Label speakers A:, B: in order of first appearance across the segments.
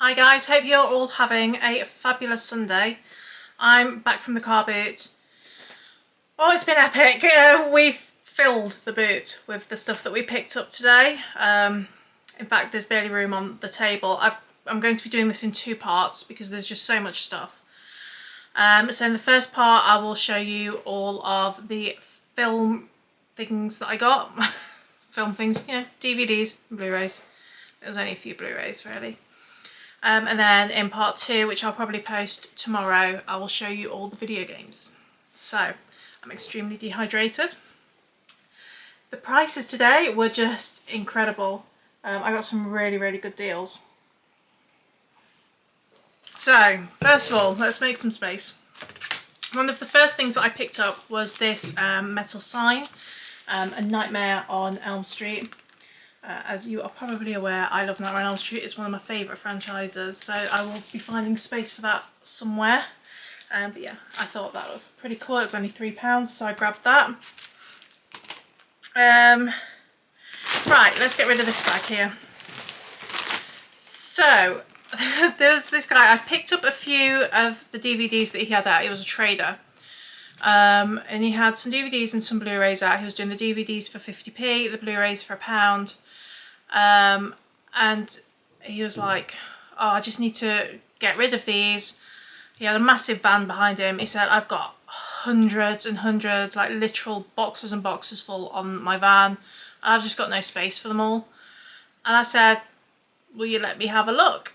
A: Hi guys, hope you're all having a fabulous Sunday. I'm back from the car boot. Oh, it's been epic. We've filled the boot with the stuff that we picked up today. In fact, there's barely room on the table. I'm going to be doing this in two parts because there's just so much stuff. So in the first part, I will show you all of the film things that I got. Film things, you know, DVDs and Blu-rays. There was only a few Blu-rays really. And then in part two, which I'll probably post tomorrow, I will show you all the video games. So I'm extremely dehydrated. The prices today were just incredible. I got some really good deals. So first of all, let's make some space. One of the first things that I picked up was this metal sign, A Nightmare on Elm Street. As you are probably aware, I love Nightmare on Elm Street. It's one of my favourite franchises, so I will be finding space for that somewhere. But yeah, I thought that was pretty cool. It was only £3, so I grabbed that. Right, let's get rid of this bag here. So, there's this guy. I picked up a few of the DVDs that he had out. He was a trader. And he had some DVDs and some Blu-rays out. He was doing the DVDs for 50p, the Blu-rays for £1. And he was like, oh, I just need to get rid of these. He had a massive van behind him. He said, I've got hundreds and hundreds, like literal boxes and boxes full on my van, and I've just got no space for them all. And I said, will you let me have a look?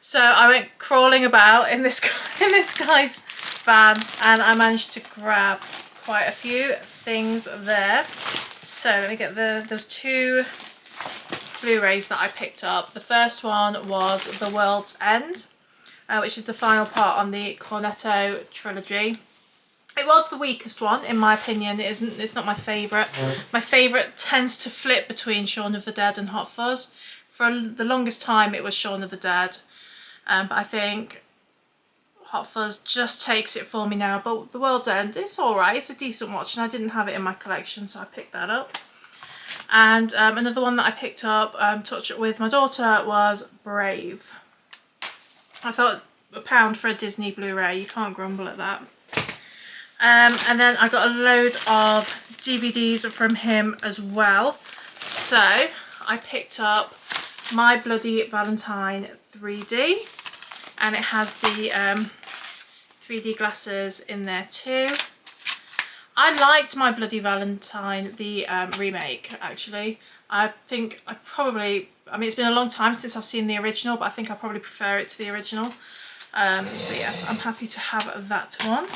A: So I went crawling about in this guy's van, and I managed to grab quite a few things there. So let me get those two Blu-rays that I picked up. The first one was The World's End, which is the final part on the Cornetto trilogy. It was the weakest one, in my opinion. It's not my favourite. My favourite tends to flip between Shaun of the Dead and Hot Fuzz. For the longest time it was Shaun of the Dead, but I think Hot Fuzz just takes it for me now. But The World's End, it's alright, it's a decent watch, and I didn't have it in my collection, so I picked that up. And another one that I picked up, touched it with my daughter, was Brave. I thought £1 for a Disney Blu-ray, you can't grumble at that. And then I got a load of DVDs from him as well. So I picked up My Bloody Valentine 3D, and it has the 3D glasses in there too. I liked My Bloody Valentine, the remake, actually. I think it's been a long time since I've seen the original, but I think I probably prefer it to the original. So yeah, I'm happy to have that one.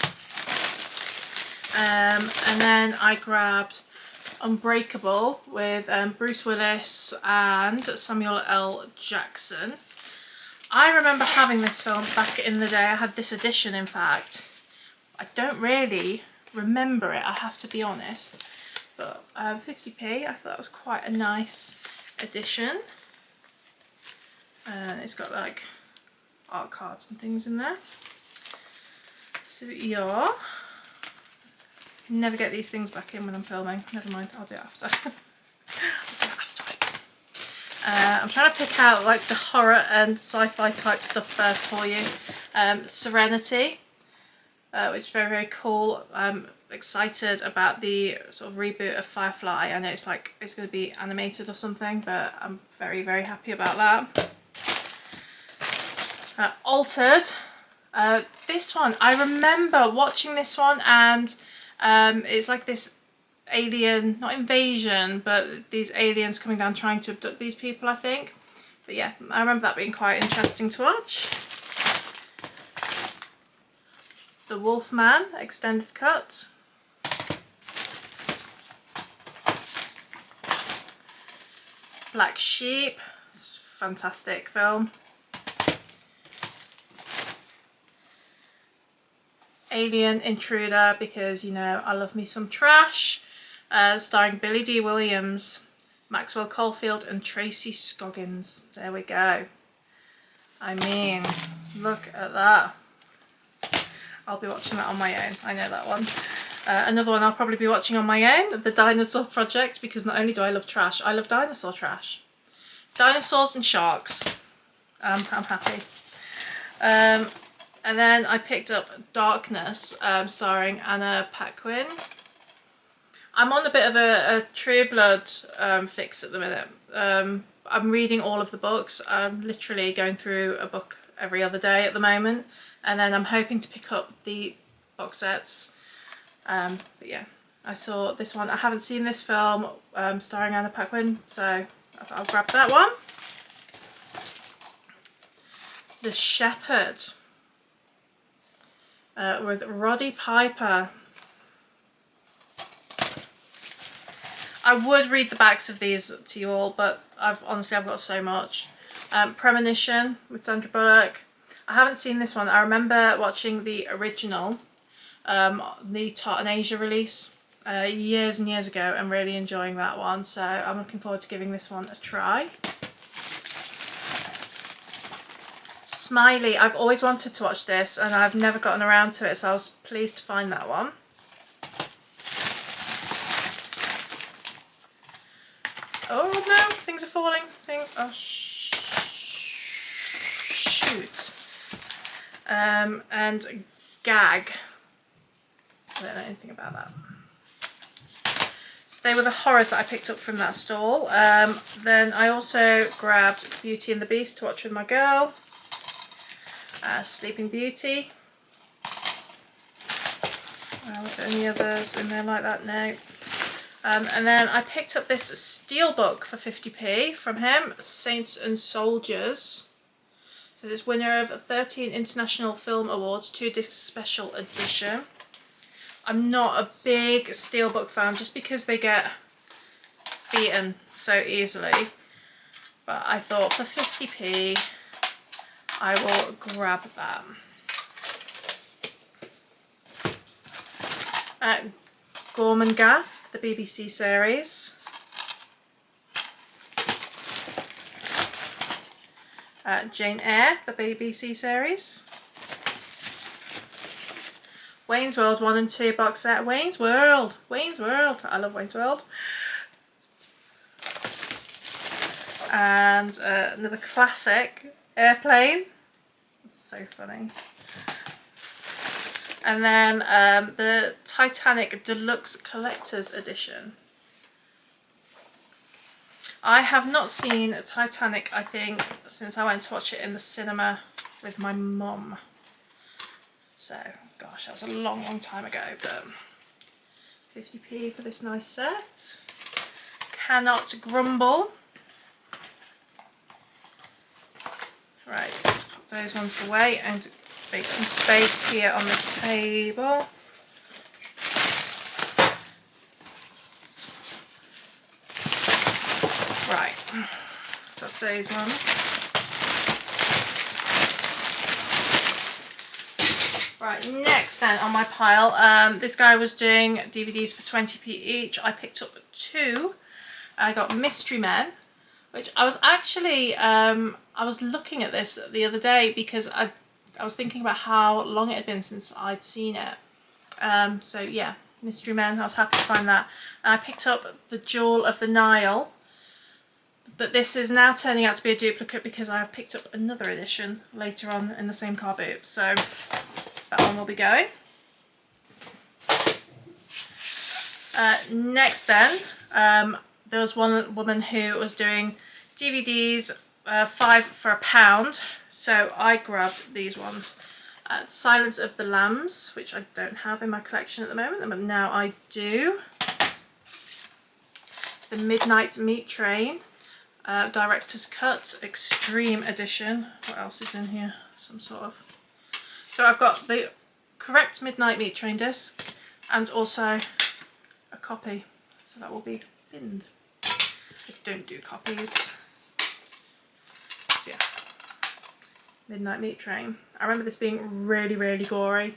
A: And then I grabbed Unbreakable with Bruce Willis and Samuel L. Jackson. I remember having this film back in the day. I had this edition, in fact. I don't really remember it, I have to be honest. But 50p, I thought that was quite a nice edition. And it's got like art cards and things in there. So yeah. Never get these things back in when I'm filming. Never mind, I'll do it after. I'll do it afterwards. I'm trying to pick out like the horror and sci-fi type stuff first for you. Serenity, which is very cool. I'm excited about the sort of reboot of Firefly. I know it's going to be animated or something, but I'm very happy about that. Altered. This one, I remember watching this one, and it's like this alien, not invasion, but these aliens coming down trying to abduct these people, I think. But yeah, I remember that being quite interesting to watch. The Wolfman extended cut. Black Sheep, it's a fantastic film. Alien Intruder, because you know I love me some trash, starring Billy D. Williams, Maxwell Caulfield and Tracy Scoggins. There we go. I mean, look at that. I'll be watching that on my own, I know that one. Another one I'll probably be watching on my own, The Dinosaur Project, because not only do I love trash, I love dinosaur trash. Dinosaurs and sharks. I'm happy. And then I picked up Darkness, starring Anna Paquin. I'm on a bit of a True Blood fix at the minute. I'm reading all of the books. I'm literally going through a book every other day at the moment, and then I'm hoping to pick up the box sets. But yeah, I saw this one. I haven't seen this film starring Anna Paquin, so I thought I'll grab that one. The Shepherd with Roddy Piper. I would read the backs of these to you all, but I've got so much. Premonition with Sandra Bullock. I haven't seen this one. I remember watching the original, the Tot and Asia release years and years ago, and really enjoying that one. So I'm looking forward to giving this one a try. Smiley. I've always wanted to watch this and I've never gotten around to it, so I was pleased to find that one. Oh no, things are falling. Oh shoot. And Gag. I don't know anything about that. So they were the horrors that I picked up from that stall. Then I also grabbed Beauty and the Beast to watch with my girl. Sleeping Beauty. Was there any others in there like that? No. And then I picked up this steelbook for 50p from him, Saints and Soldiers. So it's winner of 13 International Film Awards, 2-disc special edition. I'm not a big steelbook fan just because they get beaten so easily. But I thought for 50p I will grab that. Gormenghast, the BBC series. Jane Eyre, the BBC series. Wayne's World 1 and 2 box set. Wayne's World! Wayne's World! I love Wayne's World. And another classic, Airplane. So funny. And then the Titanic Deluxe Collector's Edition. I have not seen Titanic, I think, since I went to watch it in the cinema with my mum. So, gosh, that was a long, long time ago, but 50p for this nice set. Cannot Grumble. Right, put those ones away and make some space here on this table. Right, so that's those ones. Right, next then on my pile, this guy was doing DVDs for 20p each. I picked up 2. I got Mystery Men, which I was actually, I was looking at this the other day because I was thinking about how long it had been since I'd seen it. So yeah, Mystery Men, I was happy to find that. And I picked up The Jewel of the Nile, but this is now turning out to be a duplicate because I have picked up another edition later on in the same car boot. So that one will be going. Next then, there was one woman who was doing DVDs 5 for £1, so I grabbed these ones. Silence of the Lambs, which I don't have in my collection at the moment, but now I do. The Midnight Meat Train, Director's Cut, Extreme Edition. What else is in here? Some sort of... So I've got the correct Midnight Meat Train disc and also a copy, so that will be binned. I don't do copies. So yeah, Midnight Meat Train. I remember this being really, really gory.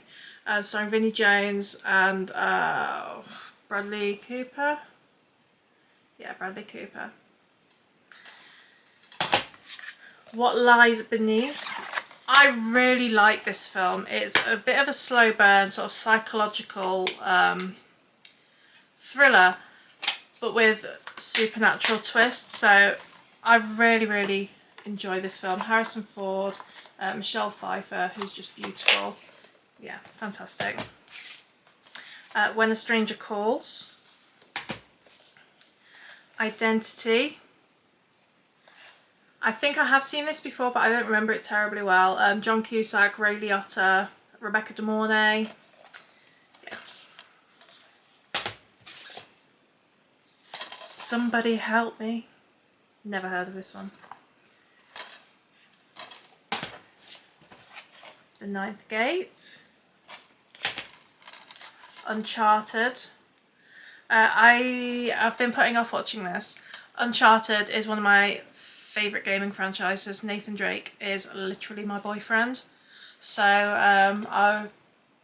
A: Starring Vinnie Jones and Bradley Cooper. Yeah, Bradley Cooper. What Lies Beneath. I really like this film. It's a bit of a slow burn, sort of psychological thriller, but with supernatural twists. So I've really, really enjoy this film. Harrison Ford, Michelle Pfeiffer, who's just beautiful. Yeah, fantastic. When a Stranger Calls. Identity. I think I have seen this before, but I don't remember it terribly well. John Cusack, Ray Liotta, Rebecca De Mornay. Yeah. Somebody Help Me. Never heard of this one. The Ninth Gate. Uncharted. I've been putting off watching this. Uncharted is one of my favourite gaming franchises. Nathan Drake is literally my boyfriend. So I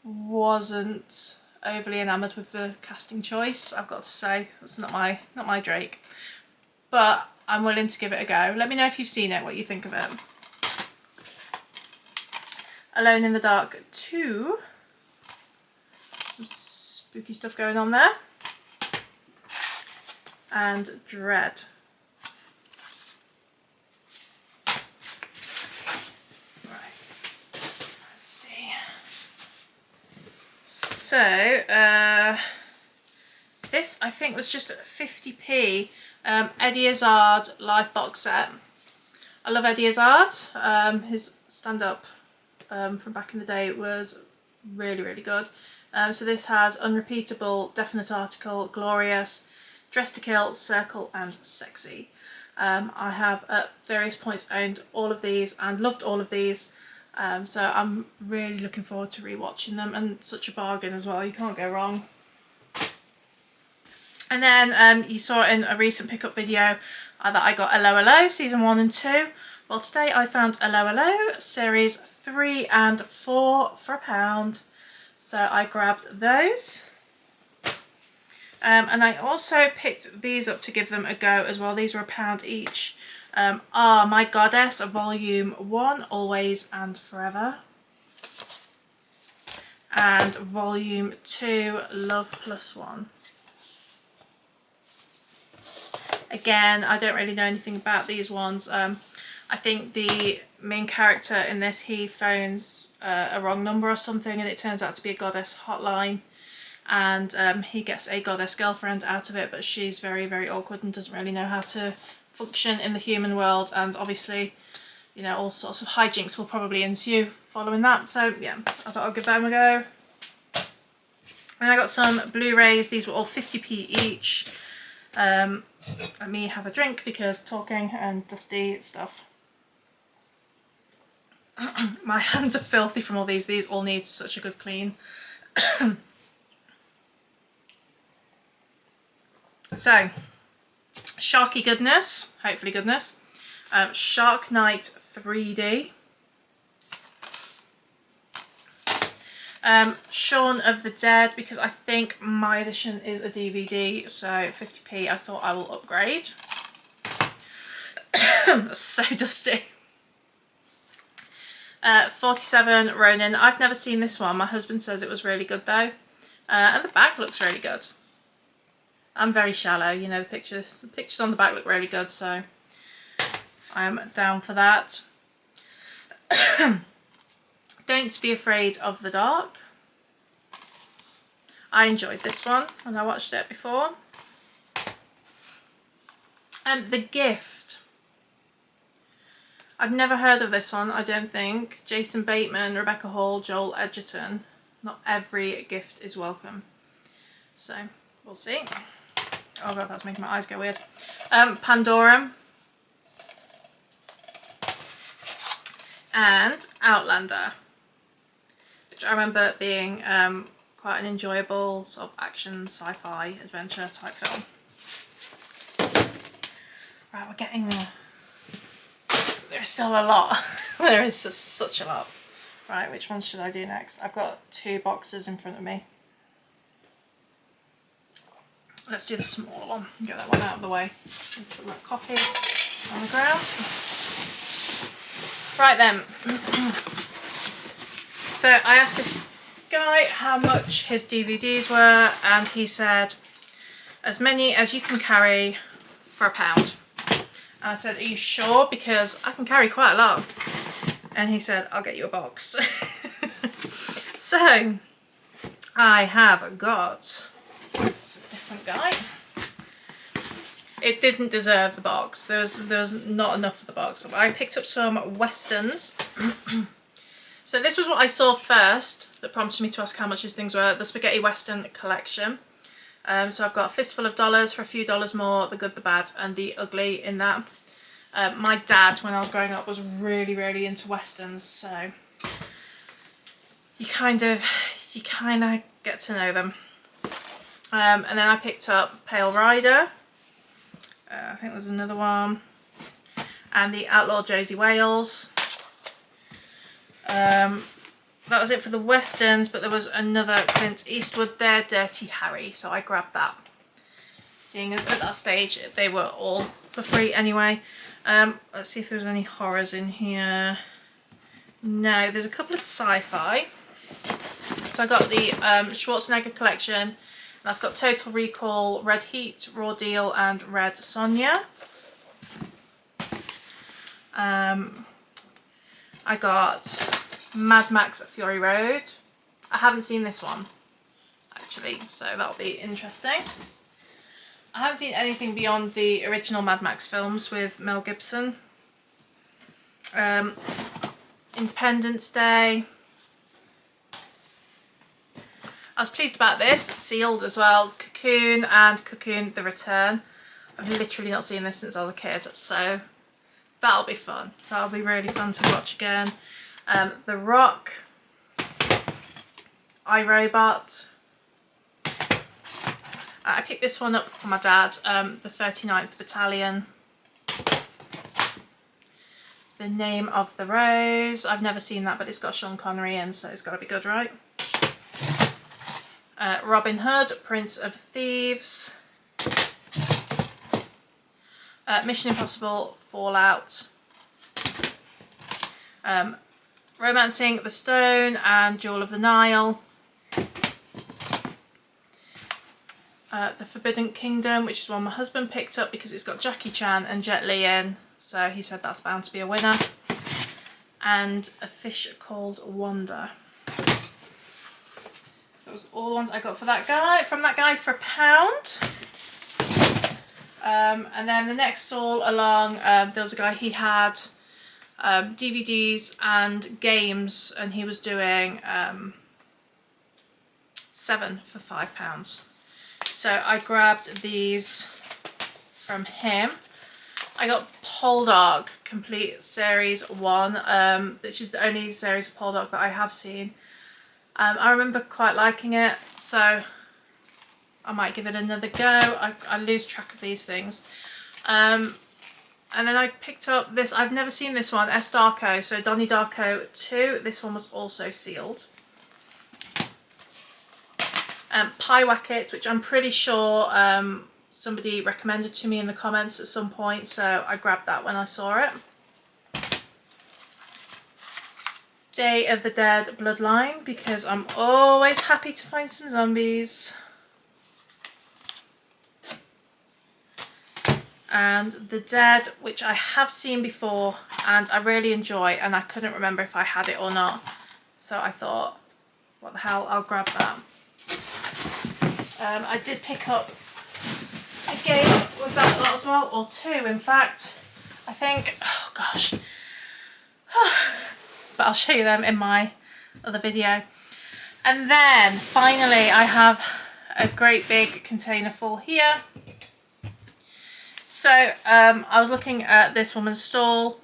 A: wasn't overly enamoured with the casting choice, I've got to say. That's not my Drake. But I'm willing to give it a go. Let me know if you've seen it, what you think of it. Alone in the Dark 2. Some spooky stuff going on there. And Dread. Right. Let's see. So, this I think was just 50p. Eddie Izzard live box set. I love Eddie Izzard. His stand-up from back in the day was really, really good. So this has Unrepeatable, Definite Article, Glorious, Dress to Kill, Circle and Sexy. I have at various points owned all of these and loved all of these. So I'm really looking forward to rewatching them, and such a bargain as well, you can't go wrong. And then you saw in a recent pickup video that I got Hello Hello season 1 and 2. Well, today I found Hello Hello series 3 and 4 for £1. So I grabbed those. And I also picked these up to give them a go as well. These were £1 each. My Goddess, Volume 1, Always and Forever. And Volume 2, Love Plus One. Again, I don't really know anything about these ones. I think the main character in this, he phones a wrong number or something, and it turns out to be a goddess hotline. And he gets a goddess girlfriend out of it, but she's very, very awkward and doesn't really know how to function in the human world. And obviously, you know, all sorts of hijinks will probably ensue following that. So yeah, I thought I'd give them a go. And I got some Blu-rays. These were all 50p each. Let me have a drink because talking and dusty stuff. My hands are filthy from all these. These all need such a good clean. So, Sharky goodness, hopefully goodness. Shark Night 3D. Shaun of the Dead, because I think my edition is a DVD, so 50p I thought I will upgrade. So dusty. 47 Ronin. I've never seen this one. My husband says it was really good though. And the back looks really good. I'm very shallow, you know, the pictures on the back look really good, so I'm down for that. Don't Be Afraid of the Dark. I enjoyed this one when I watched it before. The Gift. I've never heard of this one, I don't think. Jason Bateman, Rebecca Hall, Joel Edgerton. Not every gift is welcome. So, we'll see. Oh god, that's making my eyes go weird. Pandora. And Outlander. Which I remember being quite an enjoyable sort of action, sci-fi, adventure type film. Right, we're getting there. There's still a lot. There is such a lot. Right, which ones should I do next? I've got 2 boxes in front of me. Let's do the smaller one. Get that one out of the way. Put that copy on the ground. Right then. So I asked this guy how much his DVDs were, and he said as many as you can carry for £1. And I said, are you sure? Because I can carry quite a lot. And he said, I'll get you a box. So I have got, it's a different guy. It didn't deserve the box. There was not enough for the box. I picked up some Westerns. So this was what I saw first that prompted me to ask how much these things were. The Spaghetti Western collection. So I've got a fistful of dollars for a few dollars more, the good, the bad and the ugly in that. My dad, when I was growing up, was really, really into Westerns, so you kind of get to know them. And then I picked up Pale Rider. I think there's another one. And the Outlaw Josie Wales. That was it for the Westerns, but there was another Clint Eastwood there, Dirty Harry, so I grabbed that. Seeing as at that stage they were all for free anyway. Let's see if there's any horrors in here. No, there's a couple of sci-fi. So I got the Schwarzenegger collection. That's got Total Recall, Red Heat, Raw Deal and Red Sonja. I got Mad Max Fury Road. I haven't seen this one actually, so that'll be interesting. I haven't seen anything beyond the original Mad Max films with Mel Gibson. Independence Day. I was pleased about this, sealed as well. Cocoon and Cocoon The Return. I've literally not seen this since I was a kid, so that'll be fun. That'll be really fun to watch again. The Rock, iRobot. I picked this one up for my dad, the 39th Battalion. The Name of the Rose. I've never seen that, but it's got Sean Connery in, so it's got to be good, right? Robin Hood, Prince of Thieves. Mission Impossible, Fallout. Romancing the Stone and Jewel of the Nile. The Forbidden Kingdom, which is one my husband picked up because it's got Jackie Chan and Jet Li in, so he said that's bound to be a winner. And A Fish Called Wanda. Those are all the ones I got for that guy, from that guy for £1. And then the next stall along, there was a guy, he had DVDs and games, and he was doing 7 for £5. So I grabbed these from him. I got Poldark Complete Series 1, which is the only series of Poldark that I have seen. I remember quite liking it, so I might give it another go. I lose track of these things. And then I picked up this, I've never seen this one, S. Darko, so Donnie Darko 2. This one was also sealed. Pie Wacket, which I'm pretty sure somebody recommended to me in the comments at some point, so I grabbed that when I saw it. Day of the Dead Bloodline, because I'm always happy to find some zombies. And The Dead, which I have seen before and I really enjoy, and I couldn't remember if I had it or not, so I thought, what the hell, I'll grab that. I did pick up a game with that lot as well, or two in fact, I think. Oh gosh. But I'll show you them in my other video. And then finally I have a great big container full here. So I was looking at this woman's stall.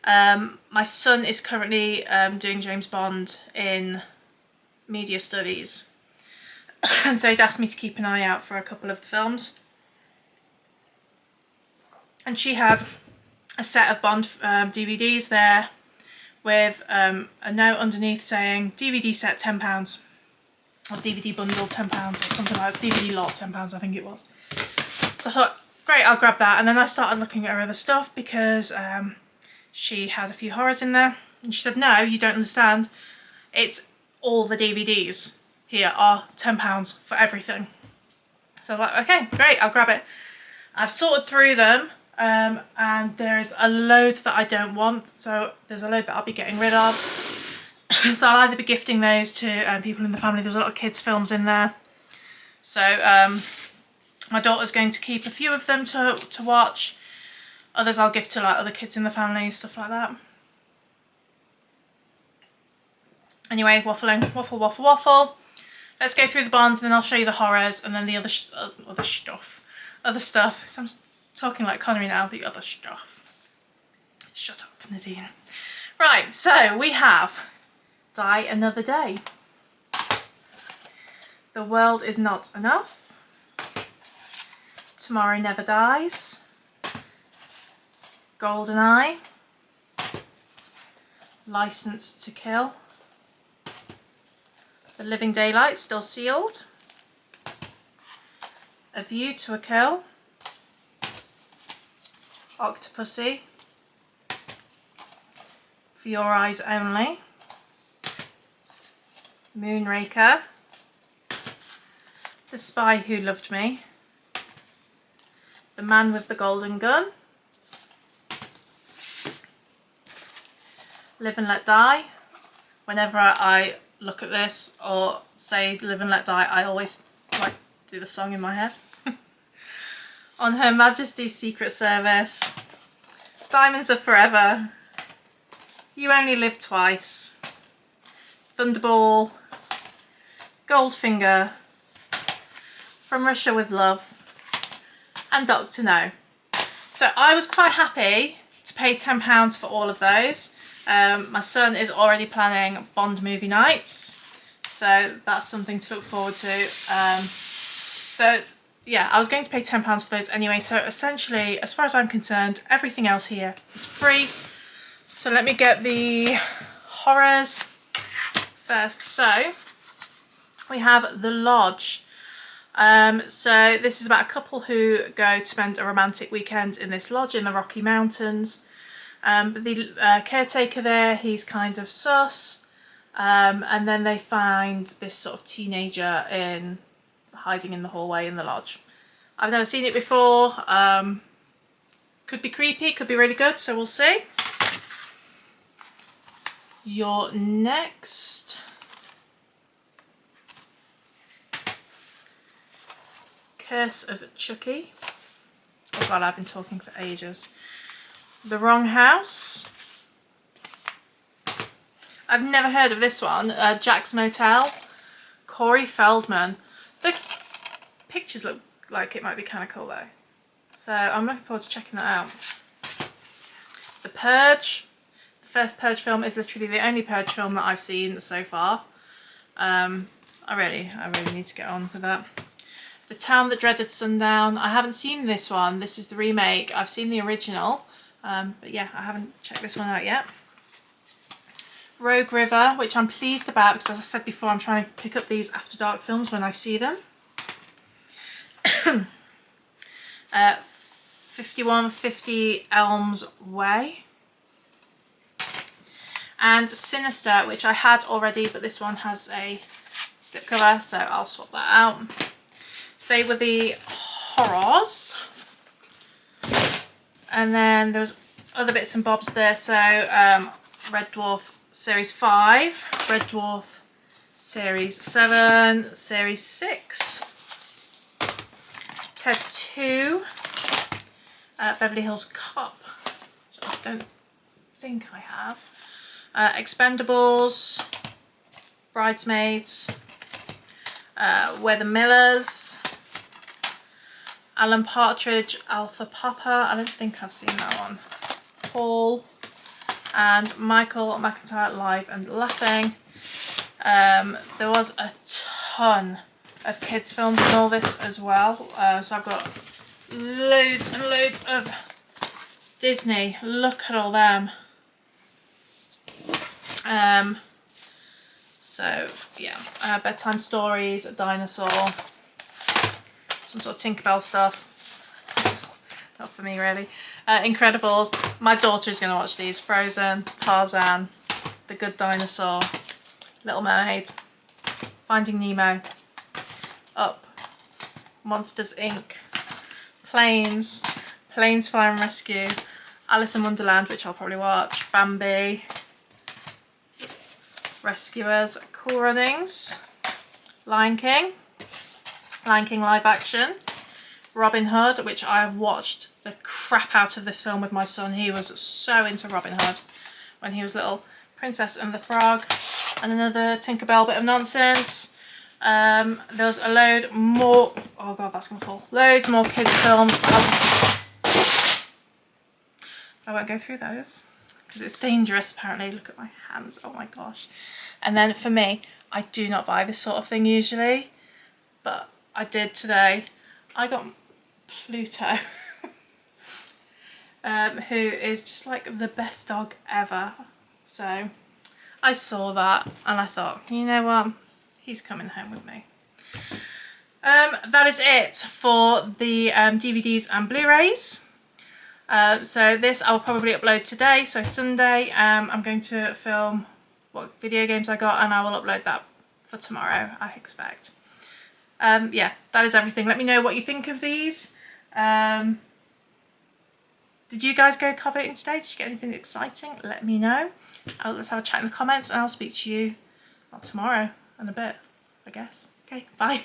A: My son is currently doing James Bond in media studies. And so he'd asked me to keep an eye out for a couple of the films. And she had a set of Bond DVDs there with a note underneath saying DVD set £10 or DVD bundle £10 or something like that. DVD lot £10 I think it was. So I thought, great, I'll grab that. And then I started looking at her other stuff because she had a few horrors in there. And she said, no, you don't understand. It's all the DVDs here are £10 for everything. So I was like, okay, great, I'll grab it. I've sorted through them. and there is a load that I don't want, so there's a load that I'll be getting rid of. So I'll either be gifting those to people in the family. There's a lot of kids films in there, so my daughter's going to keep a few of them to watch. Others I'll gift to like other kids in the family, stuff like that. Anyway, waffling, waffle. Let's go through the Bonds, and then I'll show you the horrors, and then the other stuff. So I'm talking like Connery now. The other stuff. Shut up, Nadine. Right, so we have Die Another Day. The World Is Not Enough. Tomorrow Never Dies. GoldenEye. License to Kill. The Living Daylights, Still Sealed. A View to a Kill. Octopussy. For Your Eyes Only. Moonraker. The Spy Who Loved Me. The Man with the Golden Gun. Live and Let Die. Whenever I look at this or say Live and Let Die, I always like do the song in my head. On Her Majesty's Secret Service. Diamonds Are Forever. You Only Live Twice. Thunderball. Goldfinger. From Russia with Love. And Dr. No. So I was quite happy to pay £10 for all of those. My son is already planning Bond movie nights, so that's something to look forward to. So yeah, I was going to pay £10 for those anyway, so essentially, as far as I'm concerned, everything else here is free. So let me get the horrors first. So we have The Lodge. So this is about a couple who go to spend a romantic weekend in this lodge in the Rocky Mountains. But the caretaker there, he's kind of sus, and then they find this sort of teenager hiding in the hallway in the lodge. I've never seen it before. Could be creepy, could be really good, so we'll see. Your next Curse of Chucky. Oh god, I've been talking for ages. The Wrong House. I've never heard of this one. Jack's Motel. Corey Feldman. The pictures look like it might be kind of cool though. So I'm looking forward to checking that out. The Purge. The first Purge film is literally the only Purge film that I've seen so far. I really need to get on with that. The Town That Dreaded Sundown. I haven't seen this one. This is the remake. I've seen the original. But yeah, I haven't checked this one out yet. Rogue River, which I'm pleased about because, as I said before, I'm trying to pick up these After Dark films when I see them. 5150 Elms Way. And Sinister, which I had already, but this one has a slipcover, so I'll swap that out. So they were the horrors. And then there's other bits and bobs there. So Red Dwarf Series 5, Red Dwarf Series 7, Series 6, Ted 2, Beverly Hills Cop, which I don't think I have, Expendables, Bridesmaids, We're the Millers, Alan Partridge, Alpha Papa, I don't think I've seen that one, Paul, and Michael McIntyre, Live and Laughing. There was a ton of kids films in all this as well, so I've got loads and loads of Disney. Look at all them. So yeah, bedtime stories, a dinosaur, some sort of Tinkerbell stuff. Not for me really. Incredibles. My daughter is going to watch these. Frozen, Tarzan, The Good Dinosaur, Little Mermaid, Finding Nemo, Up, Monsters Inc., Planes, Planes, Fire and Rescue, Alice in Wonderland, which I'll probably watch, Bambi, Rescuers, Cool Runnings, Lion King live action, Robin Hood, which I have watched the crap out of this film with my son. He was so into Robin Hood when he was little. Princess and the Frog, and another Tinkerbell bit of nonsense. There's a load more, oh god, that's gonna fall. Loads more kids films. I won't go through those because it's dangerous apparently. Look at my hands, oh my gosh. And then for me, I do not buy this sort of thing usually, but I did today. I got Pluto, who is just like the best dog ever. So I saw that and I thought, you know what, he's coming home with me. That is it for the DVDs and Blu-rays. So this I'll probably upload today, so Sunday. I'm going to film what video games I got and I will upload that for tomorrow, I expect. Yeah, that is everything. Let me know what you think of these. Did you guys go cobbing today? Did you get anything exciting? Let me know. Let's have a chat in the comments and I'll speak to you tomorrow in a bit, I guess. Okay, bye.